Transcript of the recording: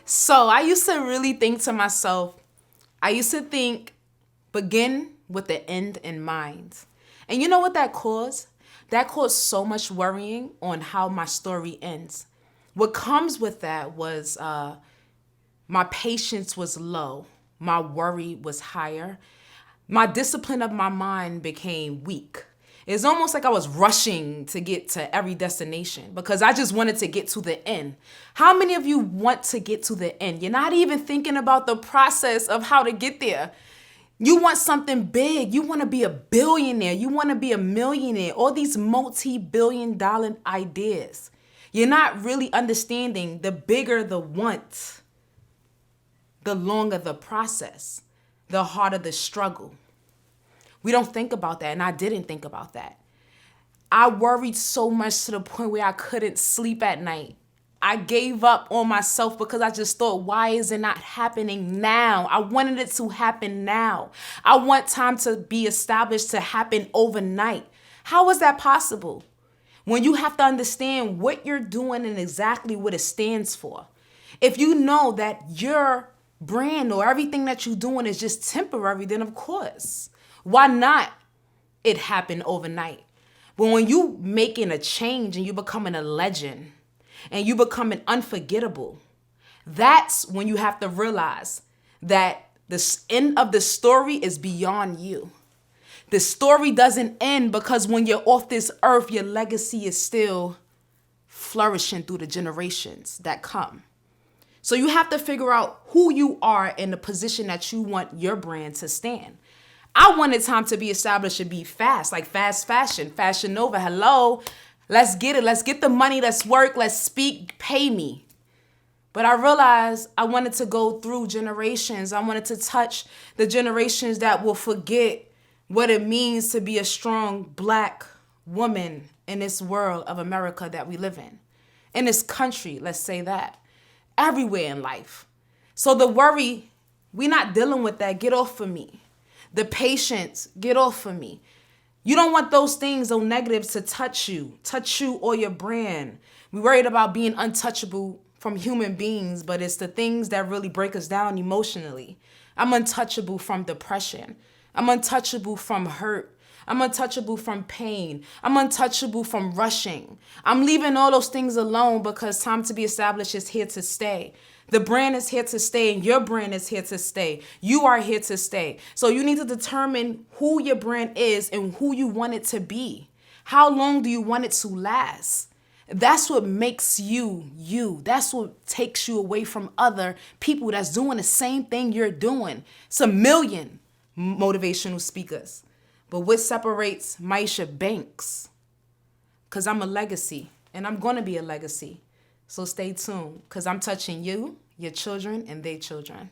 So I used to really think to myself, I used to think, begin with the end in mind. And you know what that caused? That caused so much worrying on how my story ends. What comes with that was my patience was low, my worry was higher, my discipline of my mind became weak. It's almost like I was rushing to get to every destination because I just wanted to get to the end. How many of you want to get to the end? You're not even thinking about the process of how to get there. You want something big. You want to be a billionaire. You want to be a millionaire. All these multi-billion-dollar ideas. You're not really understanding the bigger the want, the longer the process, the harder the struggle. We don't think about that, and I didn't think about that. I worried so much to the point where I couldn't sleep at night. I gave up on myself because I just thought, why is it not happening now? I wanted it to happen now. I want time to be established to happen overnight. How is that possible? When you have to understand what you're doing and exactly what it stands for. If you know that your brand or everything that you're doing is just temporary, then of course, why not it happen overnight? But when you making a change and you becoming a legend and you becoming unforgettable, that's when you have to realize that the end of the story is beyond you. The story doesn't end because when you're off this earth, your legacy is still flourishing through the generations that come. So you have to figure out who you are in the position that you want your brand to stand. I wanted time to be established and be fast, like fast fashion, Fashion Nova. Hello, let's get it. Let's get the money. Let's work. Let's speak. Pay me. But I realized I wanted to go through generations. I wanted to touch the generations that will forget what it means to be a strong Black woman in this world of America that we live in this country, let's say that, everywhere in life. So the worry, we're not dealing with that. Get off of me. The patience, get off of me. You don't want those things, those negatives to touch you or your brand. We worried about being untouchable from human beings, but it's the things that really break us down emotionally. I'm untouchable from depression. I'm untouchable from hurt. I'm untouchable from pain. I'm untouchable from rushing. I'm leaving all those things alone because time to be established is here to stay. The brand is here to stay and your brand is here to stay. You are here to stay. So you need to determine who your brand is and who you want it to be. How long do you want it to last? That's what makes you, you. That's what takes you away from other people that's doing the same thing you're doing. It's a million motivational speakers. But what separates Maisha Banks? Because I'm a legacy and I'm going to be a legacy. So stay tuned because I'm touching you, your children, and their children.